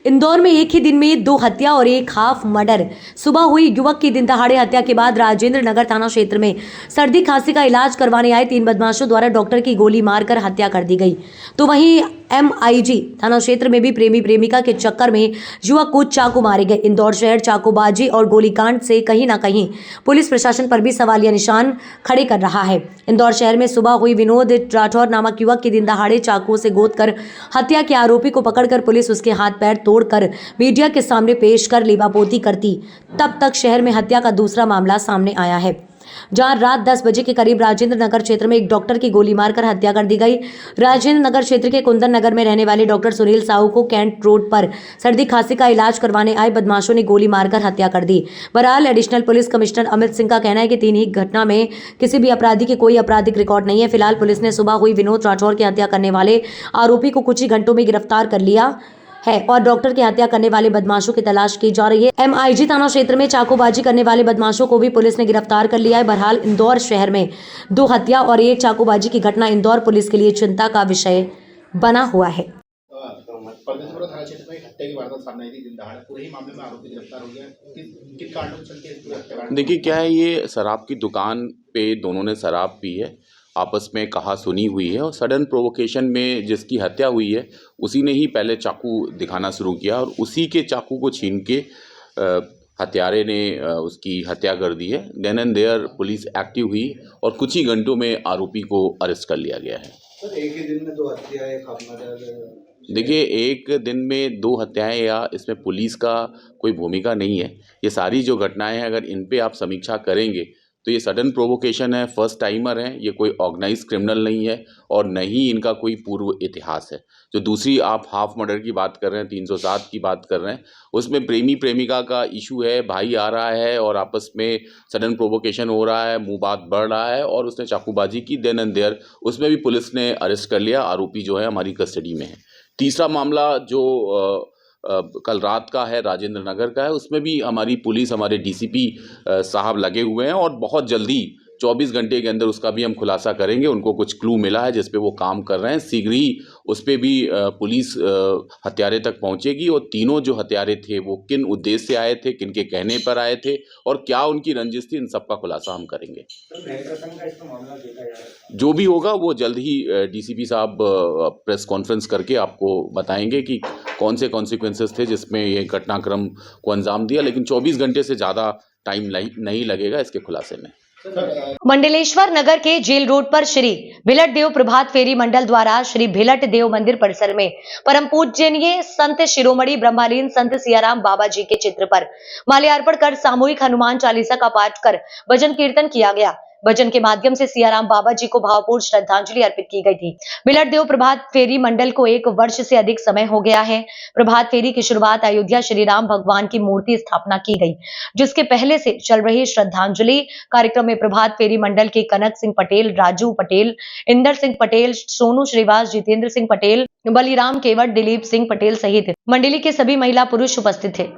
इंदौर में एक ही दिन में 2 हत्या और एक हाफ मर्डर। सुबह हुई युवक की दिन दहाड़े हत्या के बाद राजेंद्र नगर थाना क्षेत्र में सर्दी खांसी का इलाज करवाने आए 3 बदमाशों द्वारा डॉक्टर की गोली मारकर हत्या कर दी गई। तो वहीं MIG थाना क्षेत्र में भी प्रेमी प्रेमिका के चक्कर में युवक को चाकू मारे गए। इंदौर शहर चाकूबाजी और गोलीकांड से कहीं ना कहीं पुलिस प्रशासन पर भी सवालिया निशान खड़े कर रहा है। इंदौर शहर में सुबह हुई विनोद राठौर नामक युवक की दिन दहाड़े चाकुओं से गोदकर हत्या के आरोपी को पकड़कर पुलिस उसके हाथ पैर तोड़कर मीडिया के सामने पेश कर लीबापोती करती। तब तक शहर में हत्या का दूसरा मामला सामने आया है, जहां रात 10 बजे के करीब राजेंद्र नगर क्षेत्र में एक डॉक्टर की गोली मारकर हत्या कर दी गई। राजेंद्र नगर क्षेत्र के कुंदन नगर में रहने वाले डॉक्टर सुनील साहू को कैंट रोड पर सर्दी खांसी का इलाज करवाने आए बदमाशों ने गोली मारकर हत्या कर दी। बहरहाल additional police commissioner Amit Singh का कहना है कि 3 ही घटना में किसी भी अपराधी के कोई आपराधिक रिकॉर्ड नहीं है। फिलहाल पुलिस ने सुबह हुई विनोद राठौर की हत्या करने वाले आरोपी को कुछ ही घंटों में गिरफ्तार कर लिया है और डॉक्टर की हत्या करने वाले बदमाशों की तलाश की जा रही है। MIG थाना क्षेत्र में चाकूबाजी करने वाले बदमाशों को भी पुलिस ने गिरफ्तार कर लिया है। बहरहाल इंदौर शहर में 2 हत्या और एक चाकूबाजी की घटना इंदौर पुलिस के लिए चिंता का विषय बना हुआ है। परदेशपुरा थाना क्षेत्र में हत्या की वारदात सामने आई थी दिन दहाड़े। पूरे ही मामले में आरोपी गिरफ्तार हो गया। किन कारणों से चलते पूरे हत्याकांड? देखिए क्या है, ये शराब की दुकान पे दोनों ने शराब पी है, आपस में कहा सुनी हुई है और सडन प्रोवोकेशन में जिसकी हत्या हुई है उसी ने ही पहले चाकू दिखाना शुरू किया और उसी के चाकू को छीन के हत्यारे ने उसकी हत्या कर दी है। Then and there police active हुई और कुछ ही घंटों में आरोपी को अरेस्ट कर लिया गया है। सर, एक ही दिन में 2 हत्या, एक हाफ मर्डर। देखिए, एक दिन में 2 हत्याएं या इसमें पुलिस का कोई भूमिका नहीं है। ये सारी जो घटनाएं हैं अगर इन पे आप समीक्षा करेंगे तो ये सडन प्रोवोकेशन है, फर्स्ट टाइमर है, ये कोई ऑर्गेनाइज क्रिमिनल नहीं है और न ही इनका कोई पूर्व इतिहास है। जो दूसरी आप हाफ मर्डर की बात कर रहे हैं, 307 की बात कर रहे हैं, उसमें प्रेमी प्रेमिका का इशू है, भाई आ रहा है और आपस में सडन प्रोवोकेशन हो रहा है, मुँह बात बढ़ रहा है और उसने चाकूबाजी की। देन एंड देयर उसमें भी पुलिस ने अरेस्ट कर लिया, आरोपी जो है हमारी कस्टडी में है। तीसरा मामला जो कल रात का है, राजेंद्र नगर का है, उसमें भी हमारी पुलिस, हमारे DCP साहब लगे हुए हैं और बहुत जल्दी 24 घंटे के अंदर उसका भी हम खुलासा करेंगे। उनको कुछ क्लू मिला है जिस पे वो काम कर रहे हैं, शीघ्र ही उस पर भी पुलिस हत्यारे तक पहुंचेगी और तीनों जो हत्यारे थे वो किन उद्देश्य से आए थे, किन के कहने पर आए थे और क्या उनकी रंजिश थी, इन सब का खुलासा हम करेंगे। जो भी होगा वो जल्द ही DCP साहब प्रेस कॉन्फ्रेंस करके आपको बताएंगे कि कौन से कॉन्सिक्वेंसेस थे जिसमें ये घटनाक्रम को अंजाम दिया, लेकिन 24 घंटे से ज़्यादा टाइम नहीं लगेगा इसके खुलासे में। मंडलेश्वर नगर के जेल रोड पर श्री भिलट देव प्रभात फेरी मंडल द्वारा श्री भिलट देव मंदिर परिसर में परम पूजनीय संत शिरोमणि ब्रह्मलीन संत सियाराम बाबा जी के चित्र पर माल्यार्पण कर सामूहिक हनुमान चालीसा का पाठ कर भजन कीर्तन किया गया। भजन के माध्यम से सियाराम बाबा जी को भावपूर्ण श्रद्धांजलि अर्पित की गई थी। भिलट देव प्रभात फेरी मंडल को 1 वर्ष से अधिक समय हो गया है। प्रभात फेरी की शुरुआत अयोध्या श्री राम भगवान की मूर्ति स्थापना की गई, जिसके पहले से चल रही श्रद्धांजलि कार्यक्रम में प्रभात फेरी मंडल के कनक सिंह पटेल, राजू पटेल, इंदर सिंह पटेल, सोनू श्रीवास, जितेंद्र सिंह पटेल, बलिराम केवट, दिलीप सिंह पटेल सहित मंडली के सभी महिला पुरुष उपस्थित थे।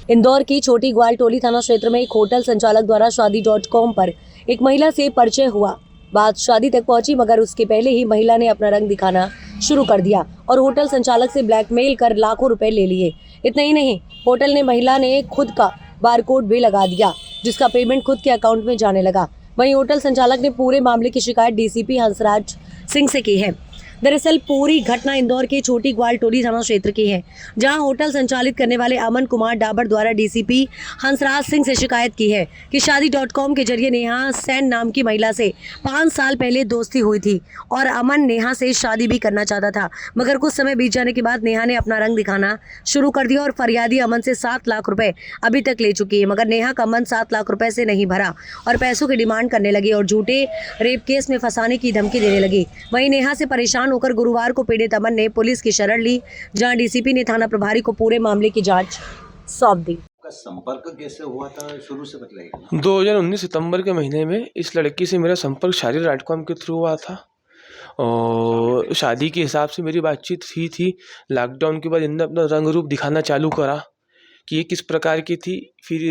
इंदौर की छोटी ग्वाल टोली थाना क्षेत्र में एक होटल संचालक द्वारा शादी.com पर एक महिला से परिचय हुआ। बात शादी तक पहुंची, मगर उसके पहले ही महिला ने अपना रंग दिखाना शुरू कर दिया और होटल संचालक से ब्लैकमेल कर लाखों रुपए ले लिए। इतना ही नहीं, होटल ने महिला ने खुद का बारकोड भी लगा दिया, जिसका पेमेंट खुद के अकाउंट में जाने लगा। वहीं होटल संचालक ने पूरे मामले की शिकायत DCP हंसराज सिंह से की है। दरअसल पूरी घटना इंदौर के छोटी ग्वाल टोली थाना क्षेत्र की है, जहां होटल संचालित करने वाले अमन कुमार डाबर द्वारा डीसीपी हंसराज सिंह से शिकायत की है कि शादी.com के जरिए नेहा सेन नाम की महिला से 5 साल पहले दोस्ती हुई थी और अमन नेहा से शादी भी करना चाहता था, मगर कुछ समय बीत जाने के बाद नेहा ने अपना रंग दिखाना शुरू कर दिया और फरियादी अमन से 7 लाख रुपए अभी तक ले चुकी है, मगर नेहा का मन 7 लाख रुपए से नहीं भरा और पैसों की डिमांड करने लगी और झूठे रेप केस में फंसाने की धमकी देने लगी। वहीं नेहा से परेशान होकर गुरुवार को पीड़ित अमन ने पुलिस की शरण ली, जहां डीसीपी ने थाना प्रभारी को पूरे मामले की जांच सौंप दी। का संपर्क कैसे हुआ था शुरू से बताइए। 2019 सितंबर के महीने में इस लड़की से मेरा संपर्क शादी.com के थ्रू हुआ था और शादी के हिसाब से मेरी बातचीत हुई थी। लॉकडाउन के बाद इनने अपना रंग रूप दिखाना चालू करा कि ये किस प्रकार की थी। फिर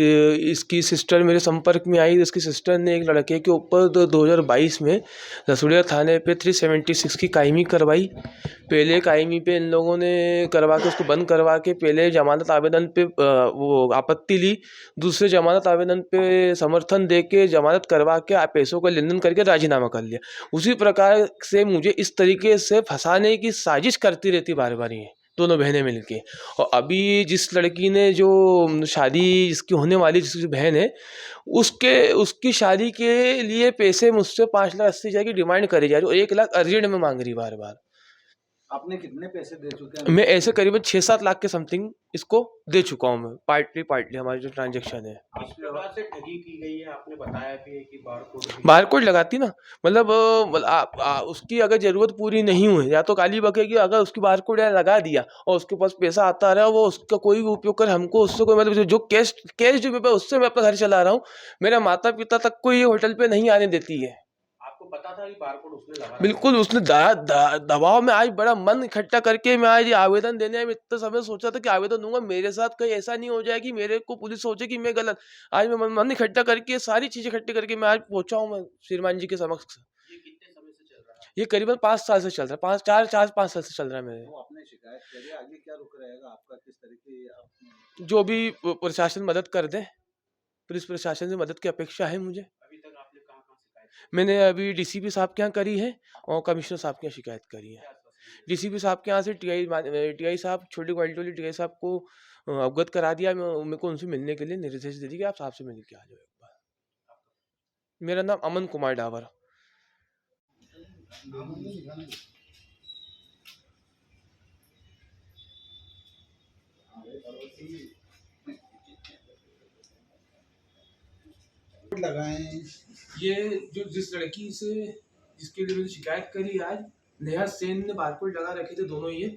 इसकी सिस्टर मेरे संपर्क में आई। इसकी सिस्टर ने एक लड़के के ऊपर 2022 में रसुड़िया थाने पे 376 की कायमी करवाई। पहले कायमी पे इन लोगों ने करवा के उसको बंद करवा के पहले जमानत आवेदन पे वो आपत्ति ली, दूसरे जमानत आवेदन पे समर्थन दे के जमानत करवा के पैसों का लेन देन करके राजीनामा कर लिया। उसी प्रकार से मुझे इस तरीके से फंसाने की साजिश करती रहती बार बार ये दोनों बहनें मिलके। और अभी जिस लड़की ने जो शादी जिसकी होने वाली जिसकी बहन है उसकी शादी के लिए पैसे मुझसे 5,80,000 की डिमांड करी जा रही है और 1 लाख अर्जेंट में मांग रही बार बार। आपने कितने पैसे दे चुके हैं? मैं ऐसे करीबन 6-7 लाख के समथिंग इसको दे चुका हूँ। मैं पार्टली हमारी जो ट्रांजेक्शन है। इस प्रकार से ठगी की गई है, आपने बताया भी है कि बारकोड लगाती ना, मतलब उसकी अगर ज़रूरत पूरी नहीं हुई या तो काली बकेगी। अगर उसकी बारकोड लगा दिया और उसके पास पैसा आता रहा, वो उसका कोई भी उपयोग कर हमको उससे कोई मतलब जो कैश जो मेरे पास उससे मैं अपना घर चला रहा हूँ। मेरा माता पिता तक को ये होटल पे नहीं आने देती है। आपको पता था कि बारकोड उसने लगा? बिल्कुल, उसने दबाव में आज बड़ा मन इकट्ठा करके मैं आज आवेदन देने में इतना समय सोचा था कि आवेदन दूंगा। मेरे साथ कहीं ऐसा नहीं हो जाए कि मेरे को पुलिस सोचे कि मैं गलत। आज मैं मन इकट्ठा करके सारी चीजें इकट्ठी करके मैं आज पहुंचा हूँ मैं श्रीमान जी के समक्ष। ये कितने समय से चल रहा है? ये करीबन 5 साल से चल रहा है। 5 साल से चल रहा है मेरे। वो आपने शिकायत करी, आगे क्या रुख रहेगा आपका? किस तरीके जो भी प्रशासन मदद कर दे, पुलिस प्रशासन से मदद की अपेक्षा है मुझे। अभी तक आपने कहाँ शिकायत? मैंने अभी डीसीपी साहब के यहाँ करी है और कमिश्नर साहब के यहाँ शिकायत करी है। डीसीपी साहब के यहाँ से टीआई साहब, छोटी क्वालिटी वाले टीआई साहब को अवगत करा दिया। मेरे को उनसे मिलने के लिए निर्देश दे दिया कि आप साहब से मिल के आ जाओ एक बार। मेरा नाम अमन कुमार डावर। लगाएं। ये जो जिस लड़की से जिसके लिए मैंने शिकायत करी आज, नेहा सेन ने बारकोड लगा रखे थे दोनों। ये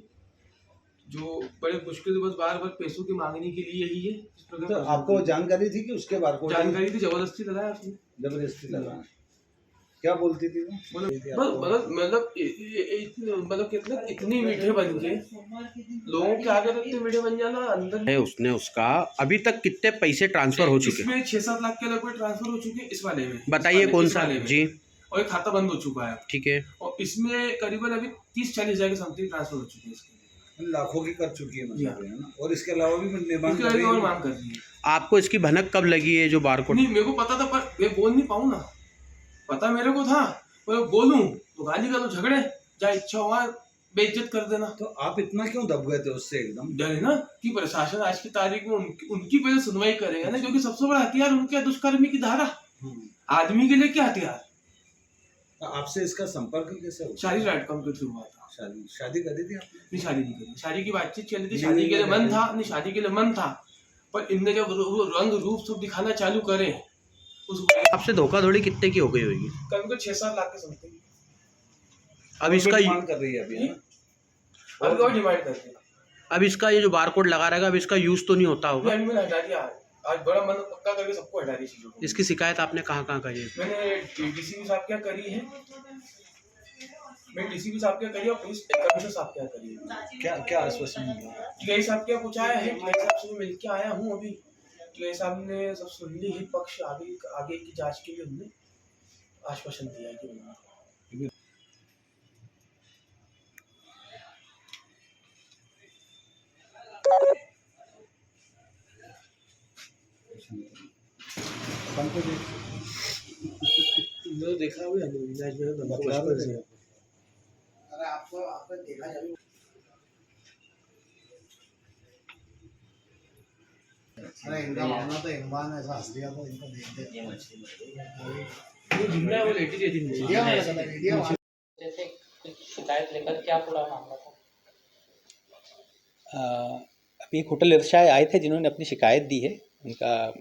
जो बड़े मुश्किल से बस बार पैसों की मांगने के लिए ही है। तो आपको जानकारी थी कि उसके बारकोड? जानकारी थी, जबरदस्ती लगाया उसने। जबरदस्ती लगा। क्या बोलती थी वो? मतलब कितने इतनी मीठे बन के लोगों के आगे तक इतने मीठे बन जाना अंदर। उसने उसका अभी तक कितने पैसे ट्रांसफर हो चुके हैं? इसमें 6-7 लाख के लगभग ट्रांसफर हो चुके हैं इस वाले में। बताइए कौन सा? जी और एक खाता बंद हो चुका है। ठीक है। और इसमें करीबन अभी 30-40 हज़ार के समथिंग ट्रांसफर हो चुके हैं इसके। लाखों की कर चुकी है मतलब है ना। और इसके अलावा भी निर्माण मांग कर रही है। आपको इसकी भनक कब लगी है जो बारकोड? नहीं, मेरे को पता था पर मैं बोल नहीं पाऊँ ना। पता मेरे को था पर बोलूं तो गाली का तो झगड़े जहाँ इच्छा हुआ बेइज्जत कर देना। तो आप इतना क्यों दब गए थे उससे एकदम? डर है ना कि प्रशासन आज की तारीख में उनकी पहले सुनवाई करेगा ना, क्योंकि सबसे बड़ा हथियार उनके दुष्कर्मी की धारा। आदमी के लिए क्या हथियार? आपसे इसका संपर्क कैसे हुआ? शादी.com के थ्रू हुआ था। शादी करी थी आपने? नहीं, शादी नहीं करी। शादी की बातचीत चल रही थी। शादी के लिए मन था, नहीं शादी के लिए मन था, पर इनने जब रंग रूप सब दिखाना चालू करे उस आपसे धोखाधड़ी कितने की हो गई होगी? कभी 6-7 लाख के समथिंग। अब इसका डिमांड कर रही है अभी, है ना? अभी और डिमांड करते हैं। अब इसका ये जो बारकोड लगा रहेगा अब इसका यूज तो नहीं होता होगा? अभी मैंने हटा दिया। आज बड़ा मन पक्का करके सबको हटा दी चीजों को। इसकी शिकायत आपने कहाँ करी है? मैंने डीसीपी साहब क्या करी है, मैं डीसीपी साहब क्या करी और पुलिस कमिश्नर साहब क्या करी है। क्या क्या आश्वासन मिला? टीआई साहब क्या कुछ आया है? टीआई साहब से मिल के आया हूँ अभी। टीआई साहब ने सब सुन ली है, पक्ष आगे की जांच के लिए उन्होंने आश्वासन दिया है कि देखा हुआ है। अरे आपको अरे इनका मामला तो इमरान ने ऐसा हंस दिया तो इनको देख दे वीडियो में लगा था, वीडियो में। जैसे कुछ शिकायत लेकर क्या पूरा मामला था? अभी एक होटल व्यवसाय आए थे जिन्होंने अपनी शिकायत दी है। उनका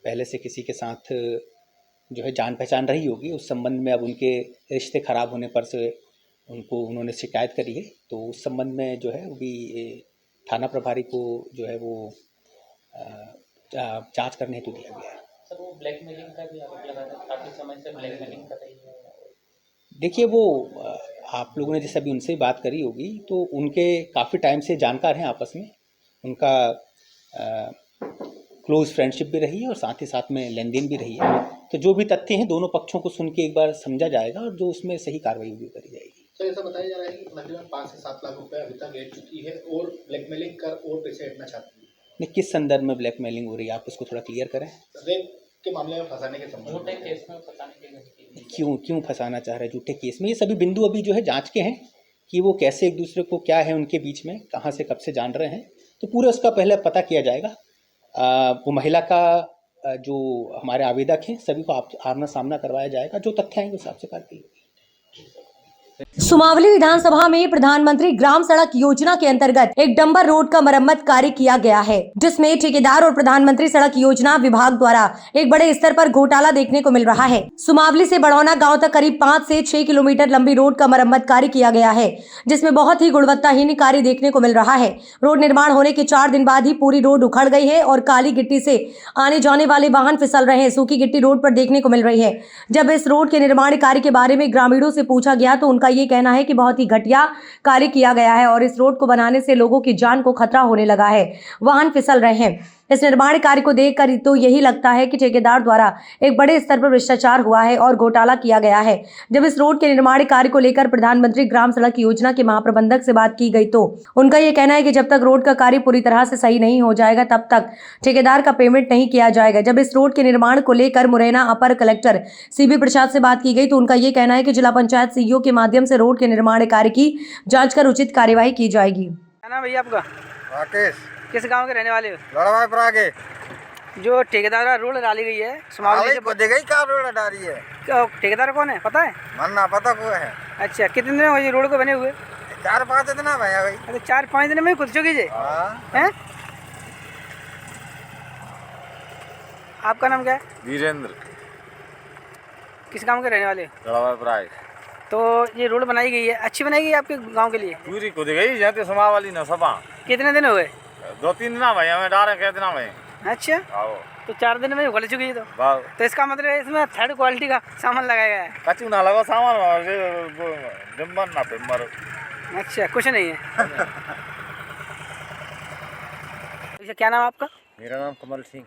पहले से किसी के साथ जो है जान पहचान रही होगी, उस संबंध में अब उनके रिश्ते ख़राब होने पर से उन्होंने शिकायत करी है। तो उस संबंध में जो है वो भी थाना प्रभारी को जो है वो जांच करने हेतु दिया गया है। सर वो ब्लैकमेलिंग का भी आरोप लगा था, काफ़ी समय से ब्लैकमेलिंग कर रही है। देखिए वो आप लोगों ने जैसे अभी उनसे बात करी होगी तो उनके काफ़ी टाइम से जानकार हैं आपस में, उनका क्लोज फ्रेंडशिप भी रही है और साथ ही साथ में लेन देन भी रही है। तो जो भी तथ्य हैं दोनों पक्षों को सुन के एक बार समझा जाएगा और जो उसमें सही कार्रवाई भी करी जाएगी। तो ऐसा बताया जा रहा है कि महिला 5 से 7 लाख रुपए अभी तक ले चुकी है और ब्लैकमेलिंग कर और पैसे हटना चाहती है। नहीं, किस संदर्भ में ब्लैकमेलिंग हो रही है आप उसको थोड़ा क्लियर करें। रेप के मामले में फंसाने के संबंध झूठे केस में फंसाने के लिए क्यों फंसाना चाह रहे हैं झूठे केस में? ये सभी बिंदु अभी जो है जांच के हैं कि वो कैसे एक दूसरे को, क्या है उनके बीच में, कहाँ से कब से जान रहे हैं, तो पूरे उसका पहले पता किया जाएगा। वो महिला का जो हमारे आवेदक हैं सभी को आमना सामना करवाया जाएगा, जो तथ्य आएंगे उस हिसाब से कार्रवाई होगी। सुमावली विधानसभा में प्रधानमंत्री ग्राम सड़क योजना के अंतर्गत एक डंबर रोड का मरम्मत कार्य किया गया है, जिसमें ठेकेदार और प्रधानमंत्री सड़क योजना विभाग द्वारा एक बड़े स्तर पर घोटाला देखने को मिल रहा है। सुमावली से बड़ौना गांव तक करीब 5 से 6 किलोमीटर लंबी रोड का मरम्मत कार्य किया गया है, जिसमें बहुत ही गुणवत्ताहीन कार्य देखने को मिल रहा है। रोड निर्माण होने के 4 दिन बाद ही पूरी रोड उखड़ गई है और काली गिट्टी से आने जाने वाले वाहन फिसल रहे हैं। सूखी गिट्टी रोड पर देखने को मिल रही है। जब इस रोड के निर्माण कार्य के बारे में ग्रामीणों से पूछा गया तो उनका ये कहना है कि बहुत ही घटिया कार्य किया गया है और इस रोड को बनाने से लोगों की जान को खतरा होने लगा है, वाहन फिसल रहे हैं। इस निर्माण कार्य को देखकर तो यही लगता है कि ठेकेदार द्वारा एक बड़े स्तर पर भ्रष्टाचार हुआ है और घोटाला किया गया है। जब इस रोड के निर्माण कार्य को लेकर प्रधानमंत्री ग्राम सड़क योजना के महाप्रबंधक से बात की गई तो उनका ये कहना है कि जब तक रोड का कार्य पूरी तरह से सही नहीं हो जाएगा तब तक ठेकेदार का पेमेंट नहीं किया जाएगा। जब इस रोड के निर्माण को लेकर मुरैना अपर कलेक्टर सीबी प्रसाद से बात की गई तो उनका ये कहना है कि जिला पंचायत सीईओ के माध्यम से रोड के निर्माण कार्य की जाँच कर उचित कार्यवाही की जाएगी। क्या नाम भैया आपका? राकेश, किस गांव के रहने वाले हो? लड़वाईपुरा के। जो ठेकेदार रोड डाली गई है सुमावली से, देखा ही क्या रोड डाली है? ठेकेदार कौन है पता है? मन्ना पता को है। अच्छा, कितने दिन हुए रोड को बने हुए? 4-5 दिन भैया भाई। अच्छा, 4-5 दिन में खुद चुकी है। हैं? आपका नाम क्या है? वीरेंद्र। किस गांव के रहने वाले हो? लड़वाईपुरा। तो ये रोड बनाई गई है, अच्छी बनाई गई है आपके गांव के लिए? पूरी खुद गई जाते समावाली न सपा। कितने दिन हुए? 2-3 दिन भाई हमें डाले कह देना भाई। अच्छा, आओ तो 4 दिन में उगल चुकी है। तो इसका मतलब है इसमें 3rd क्वालिटी का सामान लगाया गया है। कचू ना लगा सामान डिम्बर ना पिम्बर। अच्छा, कुछ नहीं है। अच्छा, क्या नाम आपका? मेरा नाम कमल सिंह।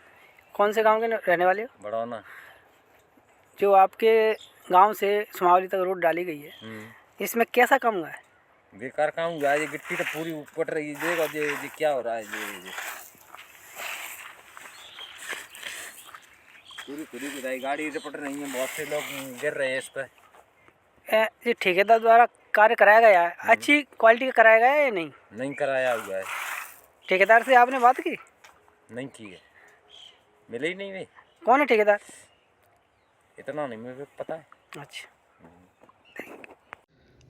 कौन से गांव के रहने वाले हो? बड़ौना। जो आपके गांव से सुमावली तक रोड डाली गई है, इसमें कैसा काम हुआ है? बेकार काम हुआ है, ये गिट्टी तो पूरी उपट रही है। देखो ये क्या हो रहा है, ये पूरी खुदी गाड़ी रिपट रही है, बहुत से लोग गिर रहे हैं इस पर। ये ठेकेदार द्वारा कार्य कराया गया है, अच्छी क्वालिटी का कराया गया है या नहीं? नहीं कराया हुआ है। ठेकेदार से आपने बात की? नहीं की है, मिले ही नहीं। वे कौन है ठेकेदार? इतना नहीं मुझे पता है। अच्छा,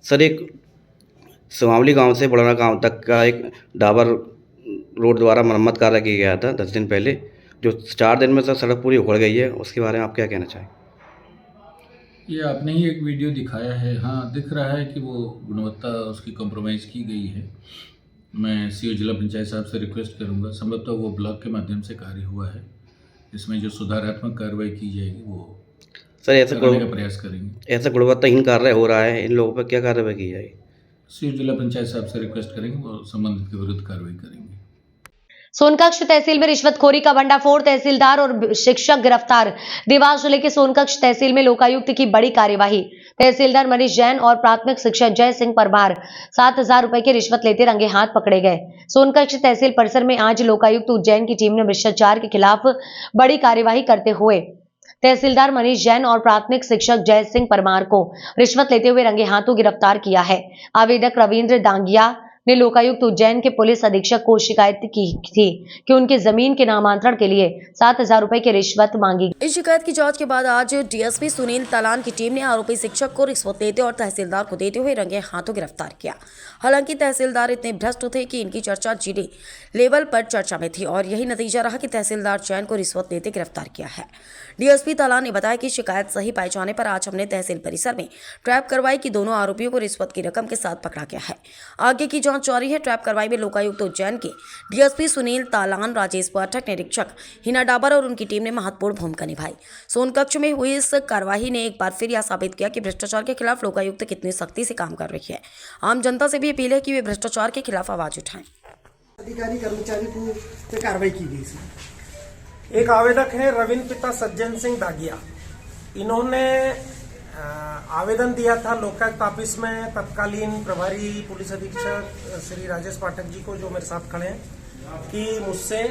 सर, एक सुमावली गांव से बड़ौना गांव तक का एक डाबर रोड द्वारा मरम्मत कार्य किया गया था 10 दिन पहले, जो 4 दिन में सड़क पूरी उखड़ गई है, उसके बारे में आप क्या कहना चाहें? ये आपने ही एक वीडियो दिखाया है। हाँ, दिख रहा है कि वो गुणवत्ता उसकी कॉम्प्रोमाइज़ की गई है। मैं सीईओ जिला पंचायत साहब से रिक्वेस्ट करूंगा, संभवतः वो ब्लॉक के माध्यम से कार्य हुआ है, इसमें जो सुधारात्मक कार्रवाई की जाएगी वो सर ऐसा करने का प्रयास करेंगे। ऐसा गुणवत्ताहीन कार्य हो रहा है, इन लोगों पर क्या कार्रवाई की जाएगी? सीईओ जिला पंचायत साहब से रिक्वेस्ट करेंगे, वो संबंधित के विरुद्ध कार्रवाई करेंगे। सोनकक्ष तहसील में रिश्वतखोरी का भंडाफोड़, तहसीलदार और शिक्षक गिरफ्तार। देवास जिले के सोनकक्ष तहसील में लोकायुक्त की बड़ी कार्यवाही। तहसीलदार मनीष जैन और प्राथमिक शिक्षक जय सिंह परमार 7,000 रुपए की रिश्वत लेते रंगे हाथ पकड़े गए। सोनकक्ष तहसील परिसर में आज लोकायुक्त उज्जैन की टीम ने भ्रष्टाचार के खिलाफ बड़ी कार्यवाही करते हुए तहसीलदार मनीष जैन और प्राथमिक शिक्षक जय सिंह परमार को रिश्वत लेते हुए रंगे हाथों गिरफ्तार किया है। आवेदक रविंद्र दांगिया ने लोकायुक्त उज्जैन के पुलिस अधीक्षक को शिकायत की थी कि उनकी जमीन के नामांतरण के लिए 7,000 रुपए की रिश्वत मांगी। इस शिकायत की जांच के बाद आज डीएसपी सुनील तालान की टीम ने आरोपी शिक्षक को रिश्वत लेते और तहसीलदार को देते हुए रंगे हाथों गिरफ्तार किया। हालांकि तहसीलदार इतने भ्रष्ट थे कि इनकी चर्चा जीडी लेवल पर चर्चा में थी और यही नतीजा रहा कि तहसीलदार जैन को रिश्वत लेते गिरफ्तार किया है। डीएसपी तालान ने बताया कि शिकायत सही पाए जाने पर आज हमने तहसील परिसर में ट्रैप करवाई कि दोनों आरोपियों को रिश्वत की रकम के साथ पकड़ा गया है। आगे की जांच जारी है। ट्रैप कार्रवाई में लोकायुक्त उज्जैन के डीएसपी सुनील तालान, राजेश पाठक, निरीक्षक हिना डाबर और उनकी टीम ने महत्वपूर्ण भूमिका निभाई। सोनकक्ष में हुई इस कार्यवाही ने एक बार फिर यह साबित किया कि भ्रष्टाचार के खिलाफ लोकायुक्त कितनी सख्ती से काम कर रही है। आम जनता से भी अपील है कि वे भ्रष्टाचार के खिलाफ आवाज उठाएं। अधिकारी कर्मचारी पर कार्रवाई की गई इसमें। एक आवेदक है रविंद्र पिता सज्जन सिंह दागिया। इन्होंने आवेदन दिया था लोकायुक्त ऑफिस में तत्कालीन प्रभारी पुलिस अधीक्षक श्री राजेश पाठक जी को, जो मेरे साथ खड़े हैं, कि मुझसे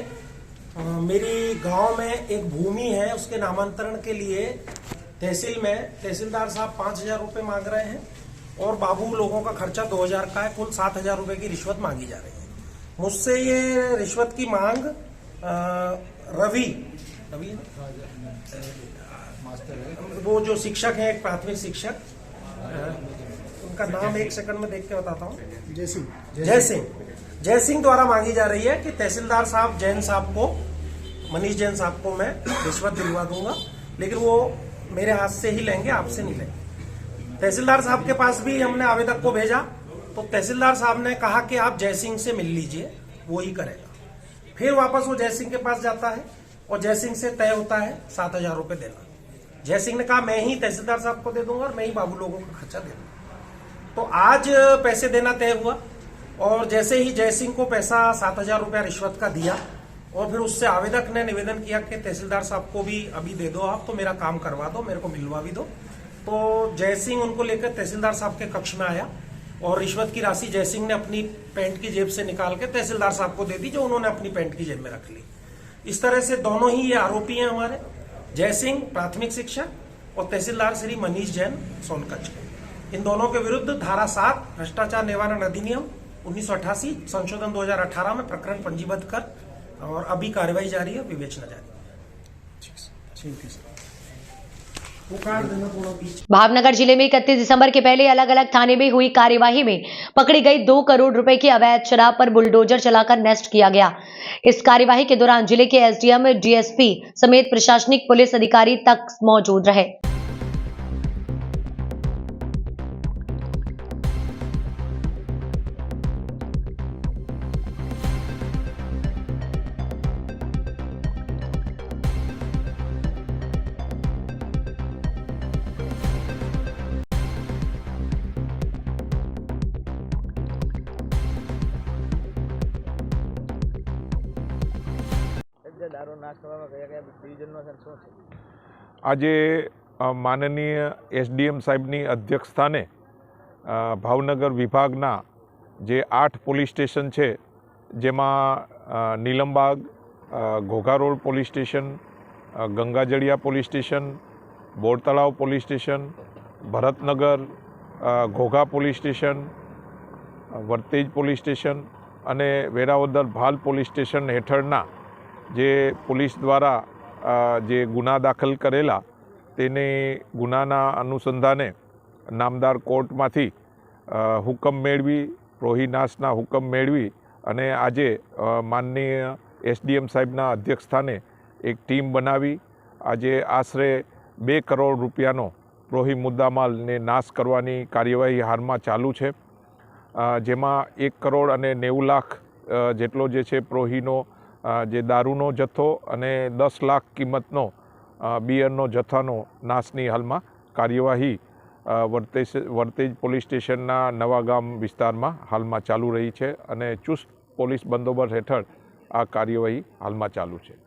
मेरी गांव में एक भूमि है, उसके नामांतरण के लिए तहसील में तहसीलदार साहब 5,000 रुपये मांग रहे हैं और बाबू लोगों का खर्चा 2,000 का है। कुल 7,000 रुपये की रिश्वत मांगी जा रही है। मुझसे ये रिश्वत की मांग रवि वो जो शिक्षक है, एक प्राथमिक शिक्षक, उनका नाम एक सेकंड में देख के बताता हूँ, जय सिंह द्वारा मांगी जा रही है कि तहसीलदार साहब जैन साहब को, मनीष जैन साहब को मैं रिश्वत दिलवा दूंगा, लेकिन वो मेरे हाथ से ही लेंगे, आपसे नहीं लेंगे। तहसीलदार साहब के पास भी हमने आवेदक को भेजा तो तहसीलदार साहब ने कहा कि आप जय सिंह से मिल लीजिए, वो ही करेगा। फिर वापस वो जय सिंह के पास जाता है और जय सिंह से तय होता है 7,000 रुपये देना। जय सिंह ने कहा मैं ही तहसीलदार साहब को दे दूंगा और मैं ही बाबू लोगों का खर्चा दे दूंगा। तो आज पैसे देना तय हुआ और जैसे ही जय सिंह को पैसा 7,000 रुपया रिश्वत का दिया और फिर उससे आवेदक ने निवेदन किया कि तहसीलदार साहब को भी अभी दे दो आप, तो मेरा काम करवा दो, मेरे को मिलवा भी दो। तो जय सिंह उनको लेकर तहसीलदार साहब के कक्ष में आया और रिश्वत की राशि जय सिंह ने अपनी पैंट की जेब से निकाल के तहसीलदार साहब को दे दी, जो उन्होंने अपनी पैंट की जेब में रख ली। इस तरह से दोनों ही ये आरोपी हैं हमारे, जय सिंह प्राथमिक शिक्षक और तहसीलदार श्री मनीष जैन सोनकच्छ। इन दोनों के विरुद्ध धारा 7 भ्रष्टाचार निवारण अधिनियम 1988 संशोधन 2018 में प्रकरण पंजीबद्ध कर और अभी कार्रवाई जारी है, विवेचना जारी है। ठीक है सर। भावनगर जिले में 31 दिसंबर के पहले अलग अलग थाने में हुई कार्यवाही में पकड़ी गई 2 करोड़ रुपए की अवैध शराब पर बुलडोजर चलाकर नष्ट किया गया। इस कार्यवाही के दौरान जिले के एसडीएम, डीएसपी समेत प्रशासनिक पुलिस अधिकारी तक मौजूद रहे। આજે માનનીય એસડીએમ સાહેબની અધ્યક્ષસ્થાને ભાવનગર વિભાગના જે 8 પોલીસ સ્ટેશન છે, જેમાં Nilambag, Ghogha road police station, Gangajaliya police station, Bortalav police station, Bharatnagar, Ghogha police station, Vartej police station અને વેરાવદર ભાલ પોલીસ સ્ટેશન હેઠળના જે પોલીસ દ્વારા જે ગુના દાખલ કરેલા તેને ગુનાના અનુસંધાને નામદાર કોર્ટમાંથી હુકમ મેળવી, રોહિનાશના હુકમ મેળવી અને આજે માનનીય એસડીએમ સાહેબના અધ્યક્ષસ્થાને એક ટીમ બનાવી આજે આશરે 2 કરોડ રૂપિયાનો પ્રોહી મુદ્દામાલને નાશ કરવાની કાર્યવાહી હાલમાં ચાલુ છે, જેમાં 1 કરોડ અને 90 લાખ જેટલો જે છે પ્રોહીનો જે દારૂનો જથ્થો અને 10 લાખ કિંમતનો બિયરનો જથ્થાનો નાશની હાલમાં કાર્યવાહી વર્તેજ પોલીસ સ્ટેશનના નવાગામ વિસ્તારમાં હાલમાં ચાલુ રહી છે અને ચુસ્ત પોલીસ બંદોબસ્ત હેઠળ આ કાર્યવાહી હાલમાં ચાલુ છે।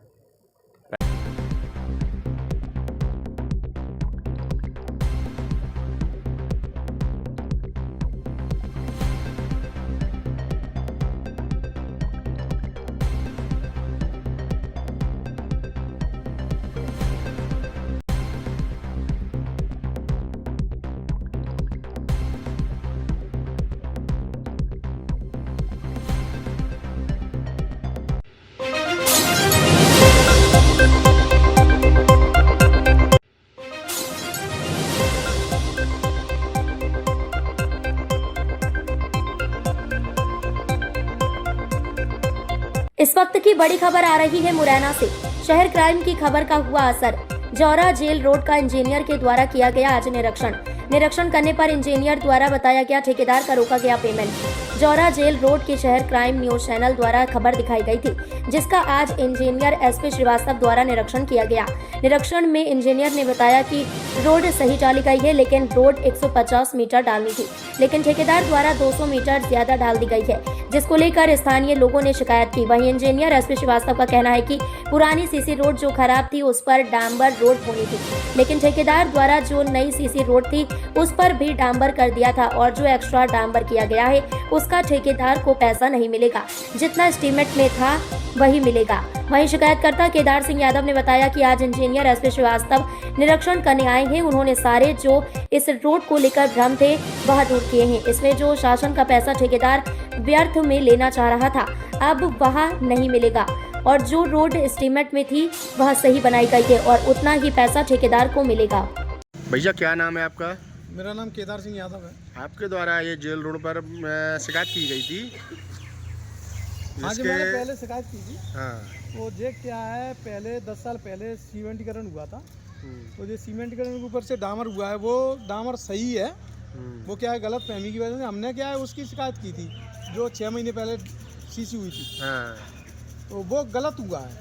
इस वक्त की बड़ी खबर आ रही है मुरैना से। शहर क्राइम की खबर का हुआ असर। जौरा जेल रोड का इंजीनियर के द्वारा किया गया आज निरीक्षण करने पर इंजीनियर द्वारा बताया गया ठेकेदार का रोका गया पेमेंट। जौरा जेल रोड की शहर क्राइम न्यूज चैनल द्वारा खबर दिखाई गई थी, जिसका आज इंजीनियर एसपी श्रीवास्तव द्वारा निरीक्षण किया गया। निरीक्षण में इंजीनियर ने बताया कि रोड सही डाली गई है, लेकिन रोड 150 मीटर डालनी थी, लेकिन ठेकेदार द्वारा 200 मीटर ज्यादा डाल दी गई है, जिसको लेकर स्थानीय लोगों ने शिकायत की। वहीं इंजीनियर एसपी श्रीवास्तव का कहना है कि पुरानी सीसी रोड जो खराब थी उस पर डांबर रोड होनी थी, लेकिन ठेकेदार द्वारा जो नई सीसी रोड थी उस पर भी डांबर कर दिया था, और जो एक्स्ट्रा डांबर किया गया है उसका ठेकेदार को पैसा नहीं मिलेगा, जितना एस्टीमेट में था वही मिलेगा। वहीं शिकायतकर्ता केदार सिंह यादव ने बताया कि आज इंजीनियर एसपी श्रीवास्तव निरीक्षण करने आए हैं। उन्होंने सारे जो इस रोड को लेकर भ्रम थे वह दूर किए हैं। इसमें जो शासन का पैसा ठेकेदार व्यर्थ में लेना चाह रहा था अब वह नहीं मिलेगा, और जो रोड एस्टीमेट में थी वह सही बनाई गई है और उतना ही पैसा ठेकेदार को मिलेगा। भैया क्या नाम है आपका? मेरा नाम केदार सिंह यादव है। आपके द्वारा ये जेल रोड पर शिकायत की गई थी। हाँ जी, मैंने पहले शिकायत की थी। हाँ। वो जे क्या है, पहले 10 साल पहले सीमेंटीकरण हुआ था, तो जो सीमेंटीकरण के ऊपर से डामर हुआ है वो डामर सही है। वो क्या है, गलत फहमी की वजह से हमने क्या है उसकी शिकायत की थी, जो 6 महीने पहले सीसी हुई थी। हाँ। तो वो गलत हुआ है,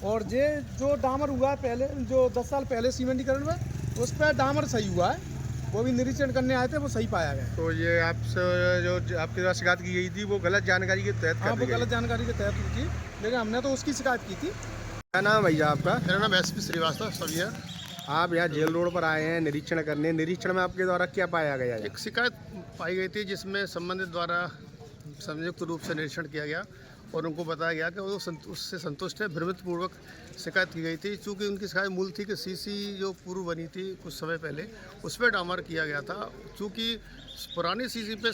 और ये जो डामर हुआ है पहले, जो 10 साल पहले सीमेंटीकरण में, उस पर डामर सही हुआ है। वो भी निरीक्षण करने आए थे, वो सही पाया गया। तो ये आपसे जो आपके द्वारा शिकायत की गई थी वो गलत जानकारी के तहत? हाँ, वो गलत जानकारी के तहत हुई थी, लेकिन हमने तो उसकी शिकायत की थी। क्या नाम भैया आपका? मेरा नाम एसपी श्रीवास्तव सवियर। आप यहाँ जेल रोड पर आए हैं निरीक्षण करने। निरीक्षण में आपके द्वारा क्या पाया गया? एक शिकायत पाई गई थी जिसमें संबंधित द्वारा संयुक्त रूप से निरीक्षण किया गया और उनको बताया गया कि वो उससे संतुष्ट है। भ्रमितपूर्वक शिकायत की गई थी, चूँकि उनकी शिकायत मूल थी कि सीसी जो पूर्व बनी थी कुछ समय पहले उस पर डामर किया गया था। चूँकि पुरानी सीसी पे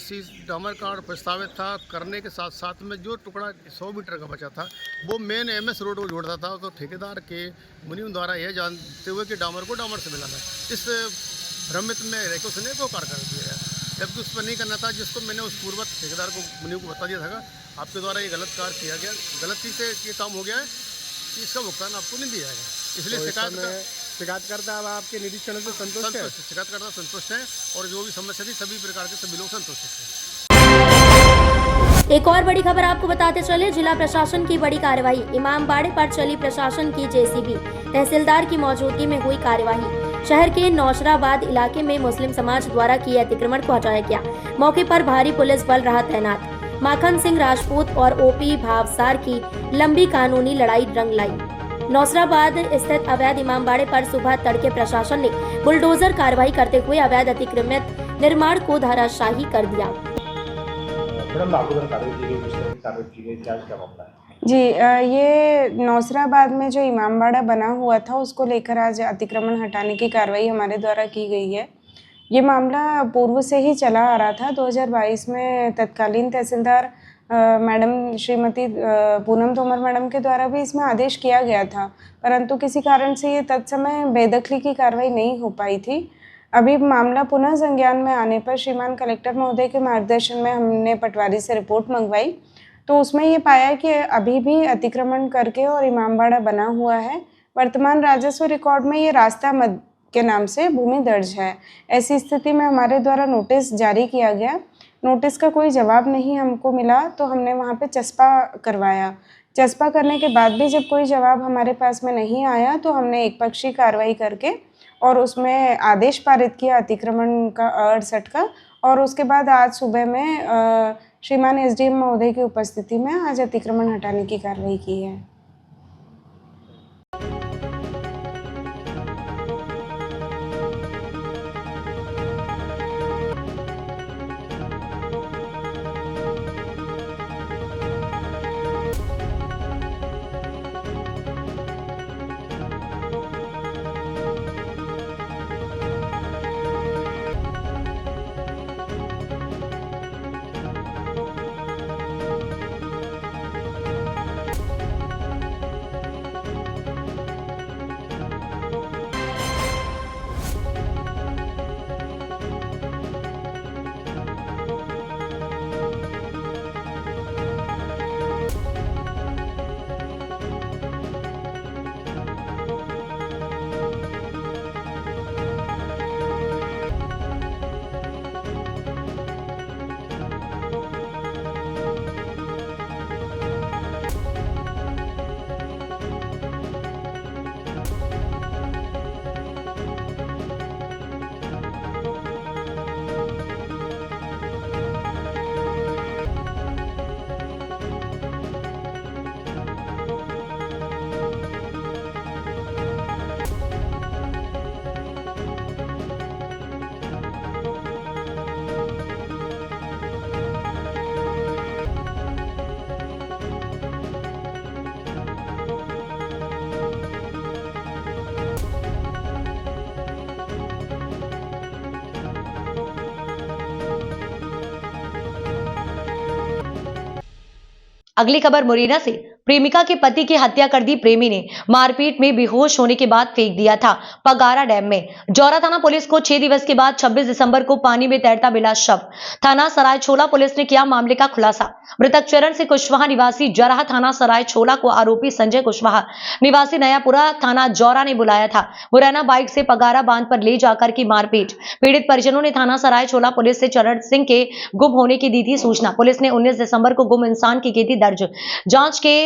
डामर का प्रस्तावित था करने के साथ साथ में जो टुकड़ा 100 मीटर का बचा था वो मेन MS रोड को जोड़ता था, तो ठेकेदार के मुनीम द्वारा यह जानते हुए कि डामर को डामर से मिलाना, इस भ्रमित में रहकर उसने वो कार्य कर दिया है, जबकि उस पर नहीं करना था, जिसको मैंने उस पूर्वक ठेकेदार को मुनीम को बता दिया था आपके द्वारा ये गलत कार्य किया गया, गलती से ये काम हो गया है, इसका भुगतान आपको नहीं दिया जाएगा। इसलिए शिकायतकर्ता अब आपके निरीक्षण से संतुष्ट है? शिकायतकर्ता संतुष्ट है और जो भी समस्या थी सभी प्रकार के सभी लोग संतुष्ट हैं। एक और बड़ी खबर आपको बताते चले, जिला प्रशासन की बड़ी कार्यवाही। इमामबाड़े पर चली प्रशासन की JCB, तहसीलदार की मौजूदगी में हुई कार्यवाही। शहर के नौशराबाद इलाके में मुस्लिम समाज द्वारा किए अतिक्रमण को हटाया गया। मौके पर भारी पुलिस बल रहा तैनात। माखन सिंह राजपूत और OP भावसार की लंबी कानूनी लड़ाई रंग लाई। नौशराबाद स्थित अवैध इमामबाड़े पर सुबह तड़के प्रशासन ने बुलडोजर कार्रवाई करते हुए अवैध अतिक्रमित निर्माण को धराशायी कर दिया। जी, ये नौशराबाद में जो इमामबाड़ा बना हुआ था उसको लेकर आज अतिक्रमण हटाने की कार्रवाई हमारे द्वारा की गई है। ये मामला पूर्व से ही चला आ रहा था। 2022 में तत्कालीन तहसीलदार मैडम श्रीमती पूनम तोमर मैडम के द्वारा भी इसमें आदेश किया गया था, परंतु किसी कारण से ये तत्समय बेदखली की कार्रवाई नहीं हो पाई थी। अभी मामला पुनः संज्ञान में आने पर श्रीमान कलेक्टर महोदय के मार्गदर्शन में हमने पटवारी से रिपोर्ट मंगवाई, तो उसमें ये पाया कि अभी भी अतिक्रमण करके और इमामबाड़ा बना हुआ है। वर्तमान राजस्व रिकॉर्ड में ये रास्ता मद के नाम से भूमि दर्ज है। ऐसी स्थिति में हमारे द्वारा नोटिस जारी किया गया। नोटिस का कोई जवाब नहीं हमको मिला, तो हमने वहाँ पे चस्पा करवाया। चस्पा करने के बाद भी जब कोई जवाब हमारे पास में नहीं आया, तो हमने एकपक्षीय कार्रवाई करके और उसमें आदेश पारित किया अतिक्रमण का 68 का, और उसके बाद आज सुबह में श्रीमान SDM महोदय की उपस्थिति में आज अतिक्रमण हटाने की कार्रवाई की है। अगली खबर मुरैना से। प्रेमिका के पति की हत्या कर दी प्रेमी ने। मारपीट में बेहोश होने के बाद फेंक दिया था पगारा डैम में। जौरा थाना पुलिस को 6 दिवस के बाद 26 दिसंबर को पानी में तैरता मिला शव। थाना सराय छोला पुलिस ने किया मामले का खुलासा। मृतक चरण सिंह कुशवाहा निवासी जराह थाना सराय छोला को आरोपी संजय कुशवाहा निवासी नयापुरा थाना जौरा ने बुलाया था। मुरैना बाइक से पगारा बांध पर ले जाकर की मारपीट। पीड़ित परिजनों ने थाना सराय छोला पुलिस से चरण सिंह के गुम होने की दी थी सूचना। पुलिस ने 19 दिसंबर को गुम इंसान की थी दर्ज। जांच के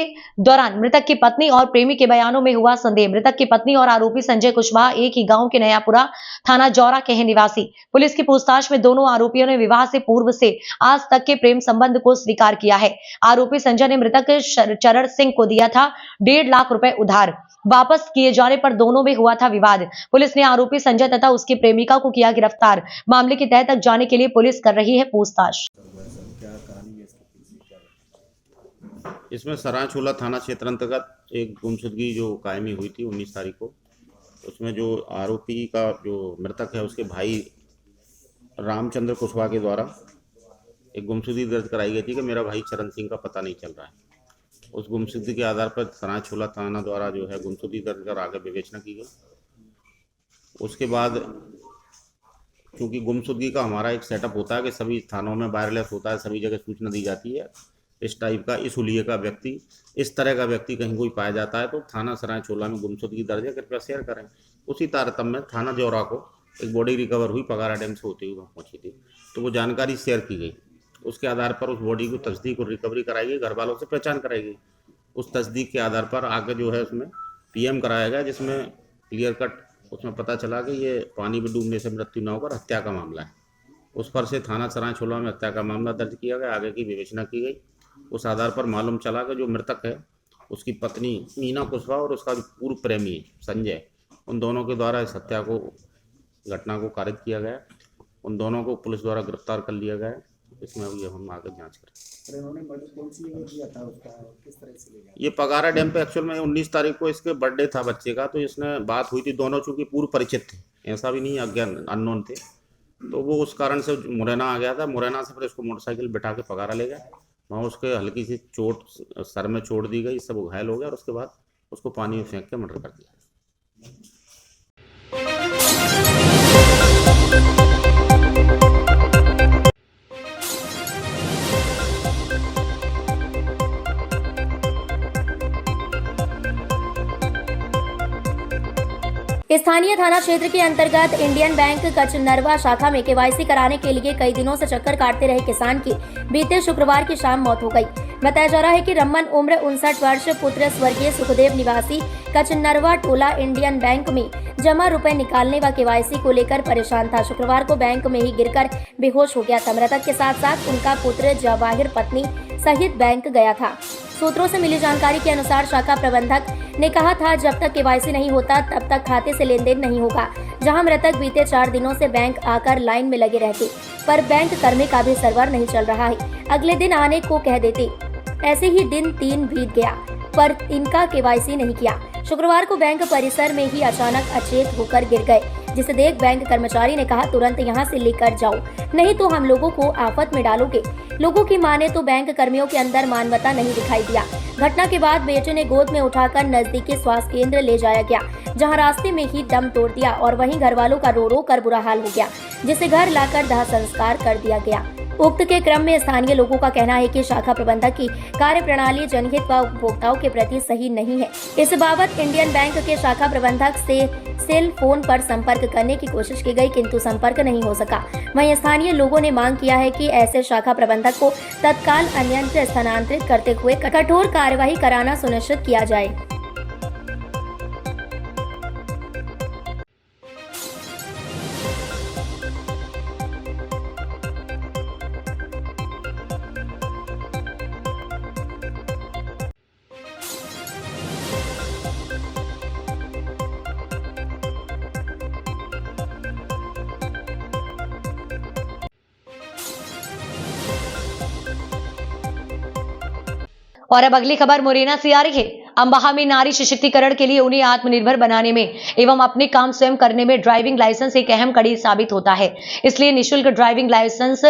दौरान मृतक की पत्नी और प्रेमी के बयानों में हुआ संदेह। मृतक की पत्नी और आरोपी संजय कुशवाहा एक ही गांव के नयापुरा थाना जौरा के हैं निवासी। पुलिस की पूछताछ में दोनों आरोपियों ने विवाह से पूर्व से आज तक के प्रेम संबंध को स्वीकार किया है। आरोपी संजय ने मृतक चरण सिंह को दिया था 1.5 लाख रुपए उधार। वापस किए जाने पर दोनों में हुआ था विवाद। पुलिस ने आरोपी संजय तथा उसकी प्रेमिका को किया गिरफ्तार। मामले की तह तक जाने के लिए पुलिस कर रही है पूछताछ। इसमें सराय छोला थाना क्षेत्र अंतर्गत एक गुमशुदगी जो कायमी हुई थी 19 तारीख को, उसमें जो आरोपी का जो मृतक है उसके भाई रामचंद्र कुशवाहा के द्वारा एक गुमशुदगी दर्ज कराई गई थी कि मेरा भाई चरण सिंह का पता नहीं चल रहा है। उस गुमशुदगी के आधार पर सराय छोला थाना द्वारा जो है गुमशुदगी दर्ज कर आगे विवेचना की गई। उसके बाद चूँकि गुमशुदगी का हमारा एक सेटअप होता है कि सभी थानों में वायरलेस होता है, सभी जगह सूचना दी जाती है। इस टाइप का, इस हुलिये का व्यक्ति, इस तरह का व्यक्ति कहीं कोई पाया जाता है तो थाना सराय छोला में गुमशुदगी दर्ज है, कृपया शेयर करें। उसी तारतम्य में थाना जौरा को एक बॉडी रिकवर हुई पगारा डैम से होती हुई वहाँ पहुँची थी, तो वो जानकारी शेयर की गई। उसके आधार पर उस बॉडी को तस्दीक और रिकवरी कराई गई, घर वालों से पहचान कराई गई। उस तस्दीक के आधार पर आगे जो है उसमें PM कराया गया, जिसमें क्लियर कट उसमें पता चला कि ये पानी में डूबने से मृत्यु न होकर हत्या का मामला है। उस पर से थाना सराय छोला में हत्या का मामला दर्ज किया गया, आगे की विवेचना की गई। उस आधार पर मालूम चला कि जो मृतक है उसकी पत्नी मीना कुशवाहा और उसका जो पूर्व प्रेमी संजय, उन दोनों के द्वारा इस हत्या को घटना को कारित किया गया। उन दोनों को पुलिस द्वारा गिरफ्तार कर लिया गया। इसमें अभी हम आगे जांच करें। इन्होंने मर्डर कौन सी जगह किया था, उसका किस तरह से ले गया? ये पगारा डैम पे एक्चुअल में 19 तारीख को इसके बर्थडे था बच्चे का, तो इसने बात हुई थी, दोनों चूँकि पूर्व परिचित थे, ऐसा भी नहीं अज्ञान अननोन थे, तो वो उस कारण से मुरैना आ गया था। मुरैना से फिर इसको मोटरसाइकिल बिठा के पगारा ले गया। वहाँ उसके हल्की सी चोट सर में छोड़ दी गई, सब घायल हो गया और उसके बाद उसको पानी में फेंक के मर्डर कर दिया। स्थानीय थाना क्षेत्र के अंतर्गत इंडियन बैंक कचनरवा शाखा में KYC कराने के लिए कई दिनों से चक्कर काटते रहे किसान की बीते शुक्रवार की शाम मौत हो गई। बताया जा रहा है कि रमन उम्र 59 वर्ष पुत्र स्वर्गीय सुखदेव निवासी कचनरवा टोला इंडियन बैंक में जमा रुपए निकालने व KYC को लेकर परेशान था। शुक्रवार को बैंक में ही गिरकर बेहोश हो गया था। मृतक के साथ साथ उनका पुत्र जवाहिर पत्नी सहित बैंक गया था। सूत्रों से मिली जानकारी के अनुसार शाखा प्रबंधक ने कहा था जब तक KYC नहीं होता तब तक खाते से लेन देन नहीं होगा। जहां मृतक बीते 4 दिनों से बैंक आकर लाइन में लगे रहते, पर बैंक कर्मी का भी सर्वर नहीं चल रहा है। अगले दिन आने को कह देते। ऐसे ही दिन 3 बीत गया पर इनका KYC नहीं किया। शुक्रवार को बैंक परिसर में ही अचानक अचेत होकर गिर गए, जिसे देख बैंक कर्मचारी ने कहा तुरंत यहां से लेकर जाओ, नहीं तो हम लोगों को आफत में डालोगे। लोगों की माने तो बैंक कर्मियों के अंदर मानवता नहीं दिखाई दिया। घटना के बाद बेटे ने गोद में उठाकर नजदीकी स्वास्थ्य केंद्र ले जाया गया, जहां रास्ते में ही दम तोड़ दिया और वहीं घर वालों का रो रो कर बुरा हाल हो गया, जिसे घर लाकर दाह संस्कार कर दिया गया। उक्त के क्रम में स्थानीय लोगों का कहना है कि शाखा प्रबंधक की कार्यप्रणाली जनहित व उपभोक्ताओं के प्रति सही नहीं है। इस बाबत इंडियन बैंक के शाखा प्रबंधक से सेल फोन पर संपर्क करने की कोशिश की गई, किंतु संपर्क नहीं हो सका। वहीं स्थानीय लोगों ने मांग किया है कि ऐसे शाखा प्रबंधक को तत्काल अन्यत्र स्थानांतरित करते हुए कठोर कार्यवाही कराना सुनिश्चित किया जाए। और अब अगली खबर मुरैना से आ रही है। अम्बाहा में नारी सशक्तिकरण के लिए उन्हें आत्मनिर्भर बनाने में एवं अपने काम स्वयं करने में ड्राइविंग लाइसेंस एक अहम कड़ी साबित होता है। इसलिए निःशुल्क ड्राइविंग लाइसेंस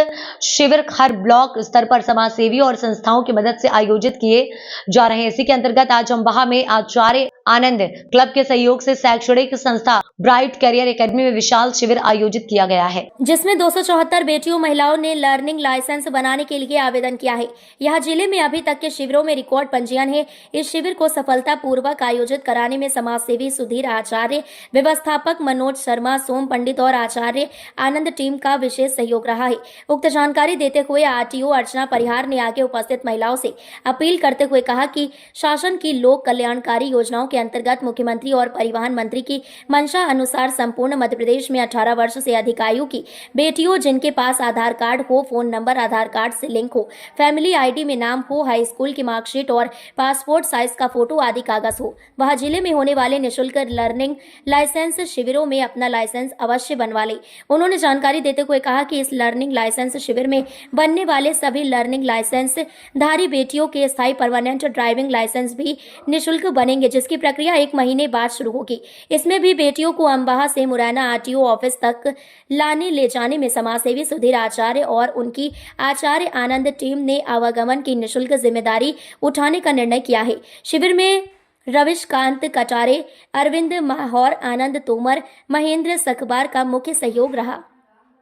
शिविर हर ब्लॉक स्तर पर समाज सेवी और संस्थाओं की मदद से आयोजित किए जा रहे हैं। इसी के अंतर्गत आज अम्बाहा में आचार्य आनंद क्लब के सहयोग से शैक्षणिक संस्था ब्राइट कैरियर एकेडमी में विशाल शिविर आयोजित किया गया है, जिसमें 274 बेटियों महिलाओं ने लर्निंग लाइसेंस बनाने के लिए आवेदन किया है। यहाँ जिले में अभी तक के शिविरों में रिकॉर्ड पंजीयन है। इस शिविर को सफलतापूर्वक आयोजित कराने में समाज सेवी सुधीर आचार्य, व्यवस्थापक मनोज शर्मा, सोम पंडित और आचार्य आनंद टीम का विशेष सहयोग रहा है। उक्त जानकारी देते हुए आरटीओ अर्चना परिहार ने आगे उपस्थित महिलाओं से अपील करते हुए कहा कि शासन की लोक कल्याणकारी योजनाओं के अंतर्गत मुख्यमंत्री और परिवहन मंत्री की मंशा अनुसार संपूर्ण मध्य प्रदेश में 18 वर्ष से अधिक आयु की बेटियों जिनके पास आधार कार्ड हो, फोन नंबर आधार कार्ड से लिंक हो, फैमिली आईडी में नाम हो, हाई स्कूल की मार्कशीट और पासपोर्ट साइज का फोटो आदि कागज हो, वह जिले में होने वाले निःशुल्क लर्निंग लाइसेंस शिविरों में अपना लाइसेंस अवश्य बनवा ले। उन्होंने जानकारी देते हुए कहा कि इस लर्निंग लाइसेंस शिविर में बनने वाले सभी लर्निंग लाइसेंस धारी बेटियों के स्थायी परमानेंट ड्राइविंग लाइसेंस भी निःशुल्क बनेंगे, जिसकी प्रक्रिया 1 महीने बाद शुरू होगी। इसमें भी बेटियों को अम्बाहा से मुरैना आरटीओ ऑफिस तक लाने ले जाने में समाजसेवी सुधीर आचार्य और उनकी आचार्य आनंद टीम ने आवागमन की निःशुल्क जिम्मेदारी उठाने का निर्णय किया है। शिविर में रविशकांत कटारे, अरविंद माहौर, आनंद तोमर, महेंद्र सकबार का मुख्य सहयोग रहा।